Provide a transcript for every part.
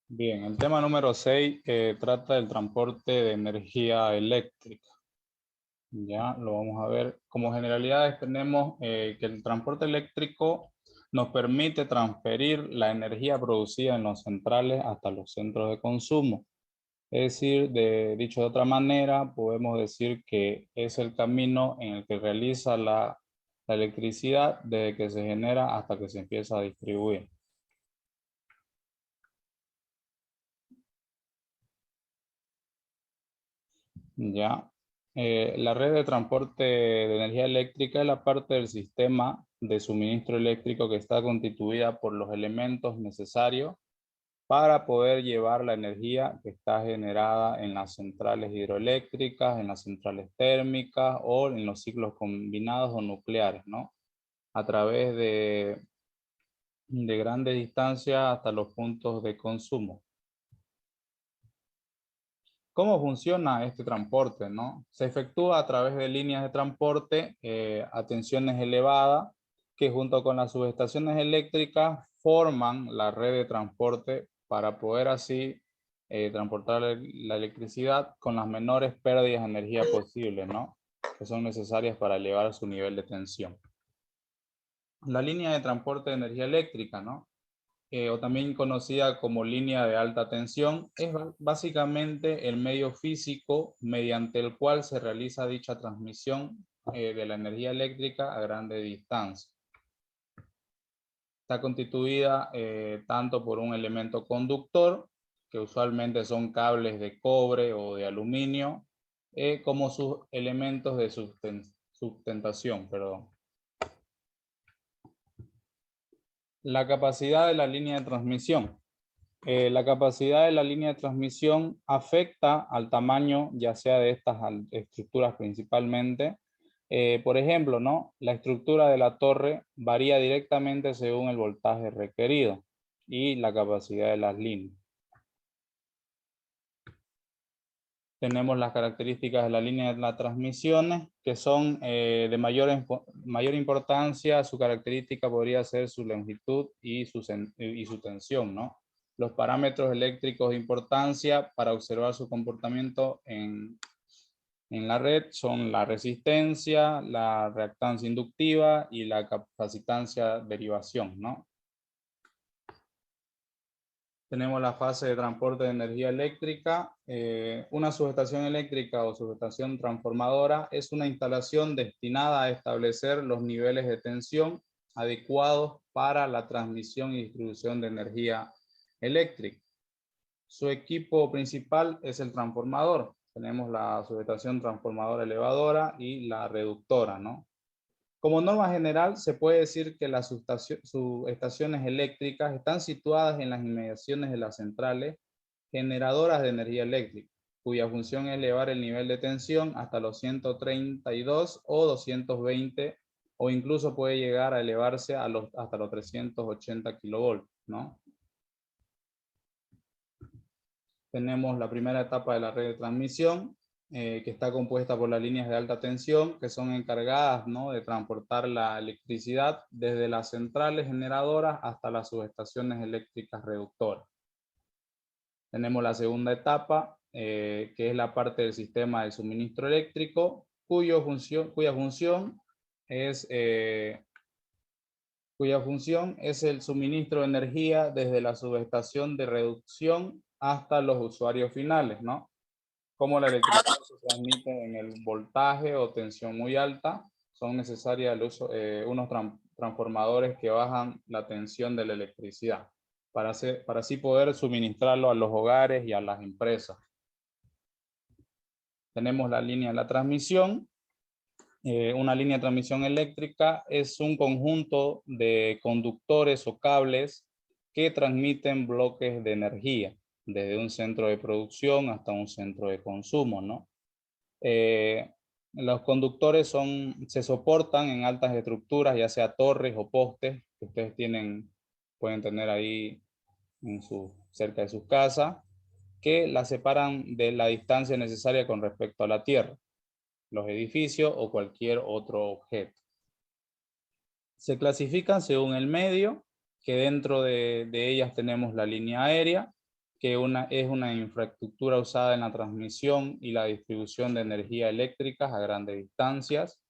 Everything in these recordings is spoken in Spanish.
Bien, el tema número 6 trata del transporte de energía eléctrica. Ya lo vamos a ver. Como generalidades tenemos que el transporte eléctrico nos permite transferir la energía producida en los centrales hasta los centros de consumo. Es decir, dicho de otra manera, podemos decir que es el camino en el que realiza la electricidad desde que se genera hasta que se empieza a distribuir. Ya. La red de transporte de energía eléctrica es la parte del sistema de suministro eléctrico que está constituida por los elementos necesarios para poder llevar la energía que está generada en las centrales hidroeléctricas, en las centrales térmicas o en los ciclos combinados o nucleares, ¿no? A través de grandes distancias hasta los puntos de consumo. ¿Cómo funciona este transporte, no? Se efectúa a través de líneas de transporte a tensiones elevadas que junto con las subestaciones eléctricas forman la red de transporte para poder así transportar la electricidad con las menores pérdidas de energía posibles, ¿no? Que son necesarias para elevar su nivel de tensión. La línea de transporte de energía eléctrica, ¿no? O también conocida como línea de alta tensión, es básicamente el medio físico mediante el cual se realiza dicha transmisión de la energía eléctrica a grande distancia. Está constituida tanto por un elemento conductor, que usualmente son cables de cobre o de aluminio, como sus elementos de sustentación, perdón. La capacidad de la línea de transmisión. La capacidad de la línea de transmisión afecta al tamaño, ya sea de estas estructuras principalmente. Por ejemplo, ¿no? La estructura de la torre varía directamente según el voltaje requerido y la capacidad de las líneas. Tenemos las características de la línea de las transmisiones, que son de mayor importancia. Su característica podría ser su longitud y su tensión, ¿no? Los parámetros eléctricos de importancia para observar su comportamiento en la red son la resistencia, la reactancia inductiva y la capacitancia derivación, ¿no? Tenemos la fase de transporte de energía eléctrica. Una subestación eléctrica o subestación transformadora es una instalación destinada a establecer los niveles de tensión adecuados para la transmisión y distribución de energía eléctrica. Su equipo principal es el transformador. Tenemos la subestación transformadora elevadora y la reductora, ¿no? Como norma general, se puede decir que las subestaciones eléctricas están situadas en las inmediaciones de las centrales generadoras de energía eléctrica, cuya función es elevar el nivel de tensión hasta los 132 o 220, o incluso puede llegar a elevarse hasta los 380 kilovoltios, ¿no? Tenemos la primera etapa de la red de transmisión, que está compuesta por las líneas de alta tensión, que son encargadas, ¿no?, de transportar la electricidad desde las centrales generadoras hasta las subestaciones eléctricas reductoras. Tenemos la segunda etapa, que es la parte del sistema de suministro eléctrico, cuya función es el suministro de energía desde la subestación de reducción hasta los usuarios finales, ¿no? Como la electricidad se transmite en el voltaje o tensión muy alta, son necesarias unos transformadores que bajan la tensión de la electricidad para así poder suministrarlo a los hogares y a las empresas. Tenemos la línea de la transmisión. Una línea de transmisión eléctrica es un conjunto de conductores o cables que transmiten bloques de energía desde un centro de producción hasta un centro de consumo, ¿no? Los conductores se soportan en altas estructuras, ya sea torres o postes que ustedes pueden tener ahí cerca de sus casas, que la separan de la distancia necesaria con respecto a la tierra, los edificios o cualquier otro objeto. Se clasifican según el medio, que dentro de ellas tenemos la línea aérea, que es una infraestructura usada en la transmisión y la distribución de energía eléctrica a grandes distancias.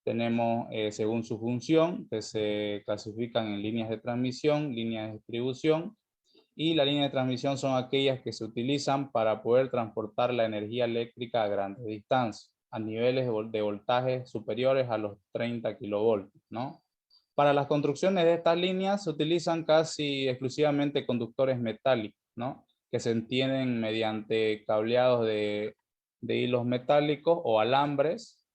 Tenemos, según su función, que se clasifican en líneas de transmisión, líneas de distribución, y la línea de transmisión son aquellas que se utilizan para poder transportar la energía eléctrica a grandes distancias, a niveles de voltaje superiores a los 30 kilovoltios, ¿no? Para las construcciones de estas líneas se utilizan casi exclusivamente conductores metálicos, ¿no? Que se entienden mediante cableados de hilos metálicos o alambres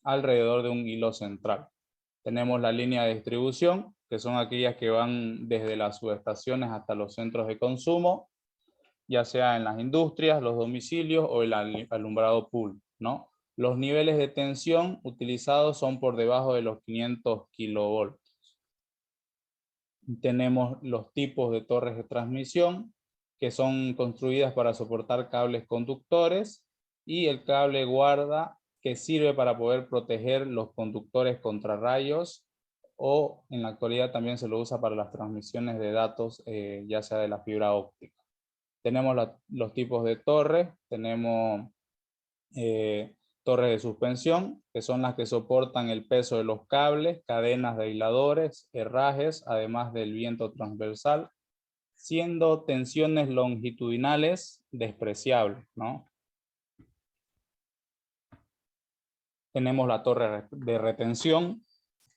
alrededor de un hilo central. Tenemos la línea de distribución, que son aquellas que van desde las subestaciones hasta los centros de consumo, ya sea en las industrias, los domicilios o el alumbrado público, ¿no? Los niveles de tensión utilizados son por debajo de los 500 kilovoltios. Tenemos los tipos de torres de transmisión, que son construidas para soportar cables conductores, y el cable guarda, que sirve para poder proteger los conductores contra rayos, o en la actualidad también se lo usa para las transmisiones de datos, ya sea de la fibra óptica. Tenemos los tipos de torres, tenemos torres de suspensión, que son las que soportan el peso de los cables, cadenas de aisladores, herrajes, además del viento transversal, siendo tensiones longitudinales despreciables, ¿no? Tenemos la torre de retención,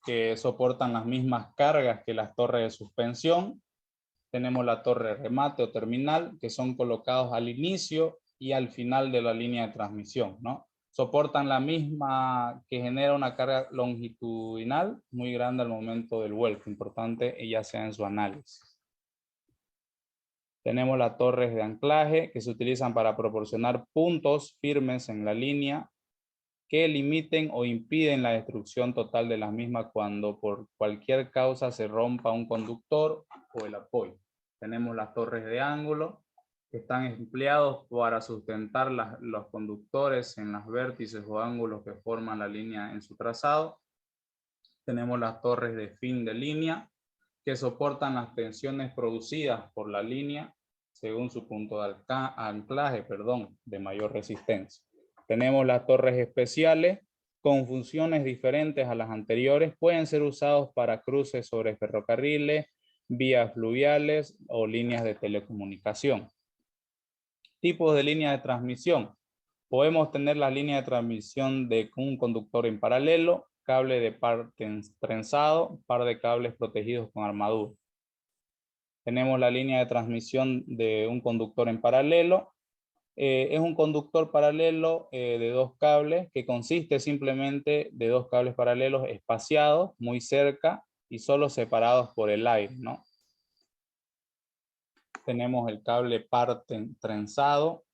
que soportan las mismas cargas que las torres de suspensión. Tenemos la torre de remate o terminal, que son colocados al inicio y al final de la línea de transmisión, ¿no? Soportan la misma, que genera una carga longitudinal muy grande al momento del vuelco, importante ya sea en su análisis. Tenemos las torres de anclaje, que se utilizan para proporcionar puntos firmes en la línea que limiten o impiden la destrucción total de las mismas cuando por cualquier causa se rompa un conductor o el apoyo. Tenemos las torres de ángulo, que están empleados para sustentar los conductores en las vértices o ángulos que forman la línea en su trazado. Tenemos las torres de fin de línea, que soportan las tensiones producidas por la línea según su punto de anclaje, de mayor resistencia. Tenemos las torres especiales, con funciones diferentes a las anteriores. Pueden ser usados para cruces sobre ferrocarriles, vías fluviales o líneas de telecomunicación. Tipos de línea de transmisión. Podemos tener la línea de transmisión de un conductor en paralelo, cable de par trenzado, par de cables protegidos con armadura. Tenemos la línea de transmisión de un conductor en paralelo. Es un conductor paralelo de dos cables, que consiste simplemente de dos cables paralelos espaciados muy cerca y solo separados por el aire, ¿no? Tenemos el cable par trenzado.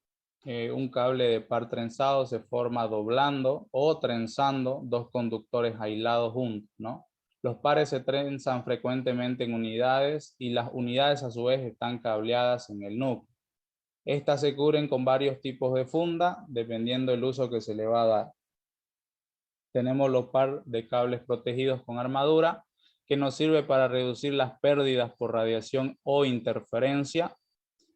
Un cable de par trenzado se forma doblando o trenzando dos conductores aislados juntos, ¿no? Los pares se trenzan frecuentemente en unidades y las unidades a su vez están cableadas en el núcleo. Estas se cubren con varios tipos de funda, dependiendo del uso que se le va a dar. Tenemos los par de cables protegidos con armadura, que nos sirve para reducir las pérdidas por radiación o interferencia.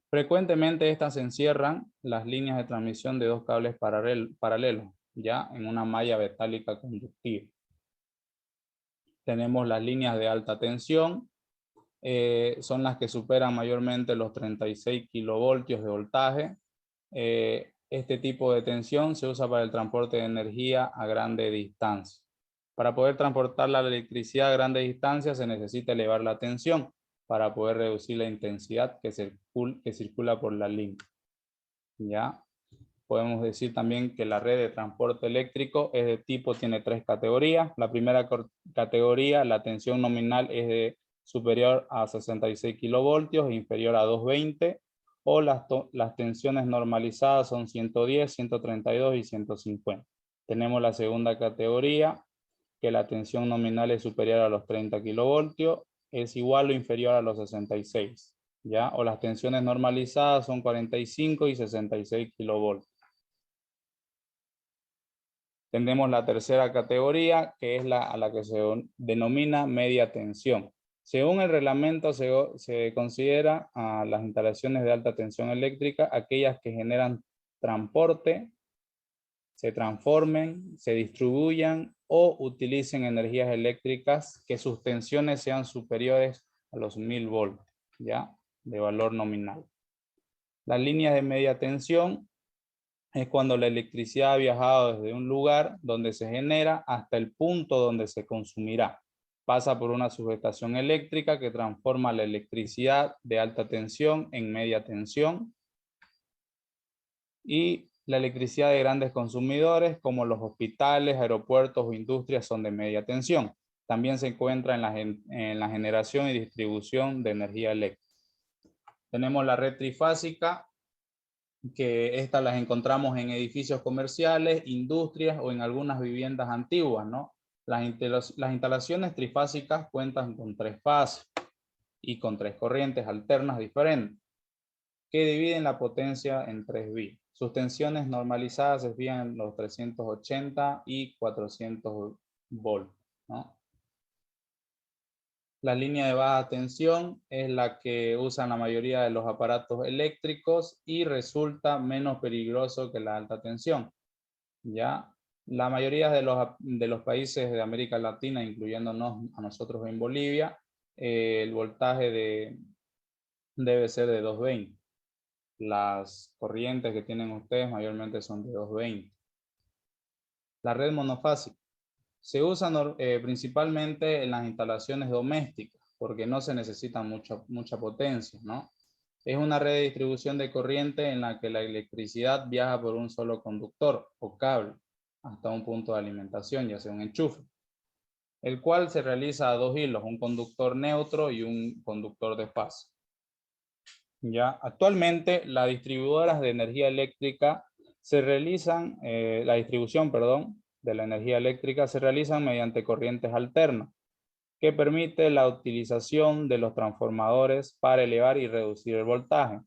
Frecuentemente estas encierran las líneas de transmisión de dos cables paralelos, ya en una malla metálica conductiva. Tenemos las líneas de alta tensión, son las que superan mayormente los 36 kilovoltios de voltaje. Este tipo de tensión se usa para el transporte de energía a grande distancia. Para poder transportar la electricidad a grandes distancias se necesita elevar la tensión para poder reducir la intensidad que circula por la línea. ¿Ya? Podemos decir también que la red de transporte eléctrico es de tipo, tiene tres categorías. La primera categoría, la tensión nominal es de superior a 66 kilovoltios e inferior a 220, o las tensiones normalizadas son 110, 132 y 150. Tenemos la segunda categoría, que la tensión nominal es superior a los 30 kilovoltios, es igual o inferior a los 66, ¿ya? O las tensiones normalizadas son 45 y 66 kilovoltios. Tenemos la tercera categoría, que es a la que se denomina media tensión. Según el reglamento, se considera a las instalaciones de alta tensión eléctrica aquellas que generan transporte, se transformen, se distribuyan o utilicen energías eléctricas que sus tensiones sean superiores a los 1000 voltios, ¿ya? De valor nominal. Las líneas de media tensión es cuando la electricidad ha viajado desde un lugar donde se genera hasta el punto donde se consumirá. Pasa por una subestación eléctrica que transforma la electricidad de alta tensión en media tensión. Y la electricidad de grandes consumidores como los hospitales, aeropuertos o industrias son de media tensión. También se encuentra en la generación y distribución de energía eléctrica. Tenemos la red trifásica, que estas las encontramos en edificios comerciales, industrias o en algunas viviendas antiguas, ¿no? Las instalaciones trifásicas cuentan con 3 fases y con 3 corrientes alternas diferentes que dividen la potencia en 3 vías. Sus tensiones normalizadas se fijan en los 380 y 400 volts, ¿no? La línea de baja tensión es la que usan la mayoría de los aparatos eléctricos y resulta menos peligroso que la alta tensión. ¿Ya? La mayoría de los países de América Latina, incluyéndonos a nosotros en Bolivia, el voltaje debe ser de 220. Las corrientes que tienen ustedes mayormente son de 220. La red monofásica se usa principalmente en las instalaciones domésticas porque no se necesita mucha potencia, ¿no? Es una red de distribución de corriente en la que la electricidad viaja por un solo conductor o cable hasta un punto de alimentación, ya sea un enchufe, el cual se realiza a 2 hilos, un conductor neutro y un conductor de fase. Ya, actualmente las distribuidoras de energía eléctrica la distribución, perdón, de la energía eléctrica se realizan mediante corrientes alternas, que permite la utilización de los transformadores para elevar y reducir el voltaje.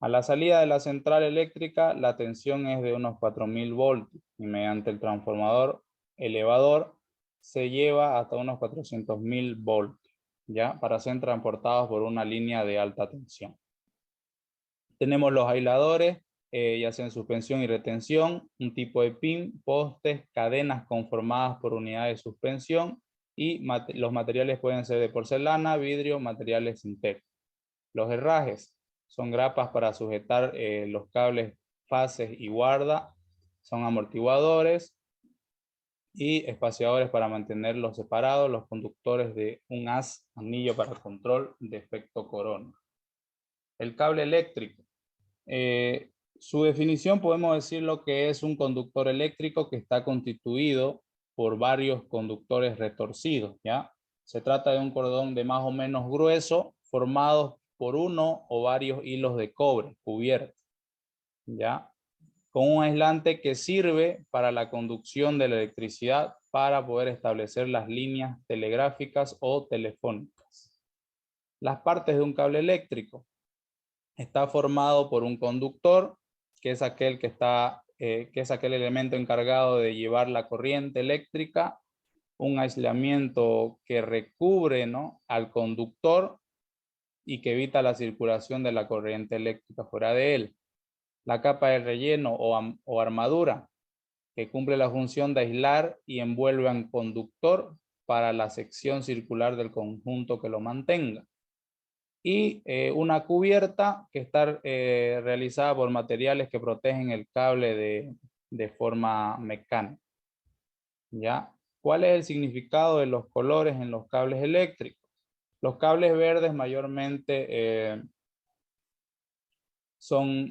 A la salida de la central eléctrica, la tensión es de unos 4000 voltios y mediante el transformador elevador se lleva hasta unos 400.000 voltios, ¿ya? Para ser transportados por una línea de alta tensión. Tenemos los aisladores, ya sea en suspensión y retención, un tipo de pin, postes, cadenas conformadas por unidades de suspensión y los materiales pueden ser de porcelana, vidrio, materiales sintéticos. Los herrajes son grapas para sujetar los cables, fases y guarda, son amortiguadores y espaciadores para mantenerlos separados, los conductores de un haz, anillo para control de efecto corona. El cable eléctrico. Su definición podemos decir lo que es un conductor eléctrico que está constituido por varios conductores retorcidos, ¿ya? Se trata de un cordón de más o menos grueso formado por uno o varios hilos de cobre cubiertos, ¿ya? Con un aislante que sirve para la conducción de la electricidad para poder establecer las líneas telegráficas o telefónicas. Las partes de un cable eléctrico. Está formado por un conductor, que es aquel elemento encargado de llevar la corriente eléctrica, un aislamiento que recubre, ¿no?, al conductor y que evita la circulación de la corriente eléctrica fuera de él. La capa de relleno o armadura, que cumple la función de aislar y envuelve al conductor para la sección circular del conjunto que lo mantenga. Y una cubierta que está realizada por materiales que protegen el cable de forma mecánica. ¿Ya? ¿Cuál es el significado de los colores en los cables eléctricos? Los cables verdes mayormente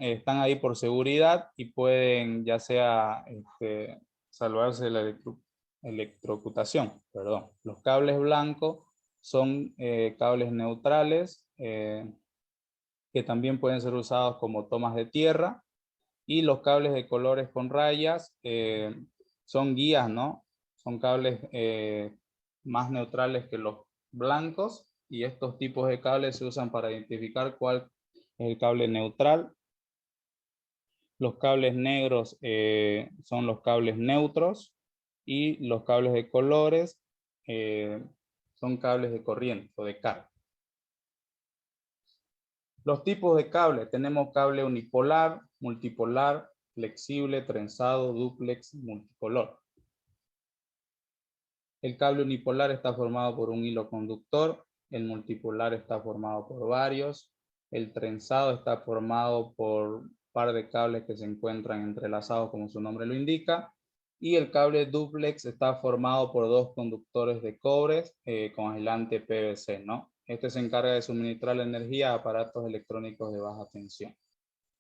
están ahí por seguridad y pueden ya sea salvarse de la electrocutación. Perdón. Los cables blancos son cables neutrales que también pueden ser usados como tomas de tierra, y los cables de colores con rayas son guías, ¿no? Son cables más neutrales que los blancos, y estos tipos de cables se usan para identificar cuál es el cable neutral. Los cables negros son los cables neutros y los cables de colores son cables de corriente o de carga. Los tipos de cable, tenemos cable unipolar, multipolar, flexible, trenzado, dúplex, multicolor. El cable unipolar está formado por un hilo conductor, el multipolar está formado por varios, el trenzado está formado por un par de cables que se encuentran entrelazados como su nombre lo indica, y el cable dúplex está formado por dos conductores de cobre con aislante PVC, ¿no? Este se encarga de suministrar la energía a aparatos electrónicos de baja tensión.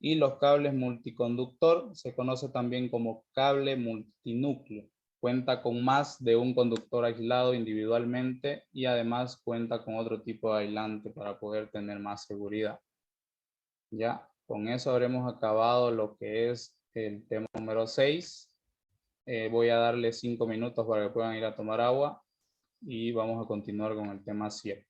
Y los cables multiconductor se conoce también como cable multinúcleo. Cuenta con más de un conductor aislado individualmente y además cuenta con otro tipo de aislante para poder tener más seguridad. Ya, con eso habremos acabado lo que es el tema número 6. Voy a darle 5 minutos para que puedan ir a tomar agua y vamos a continuar con el tema 7.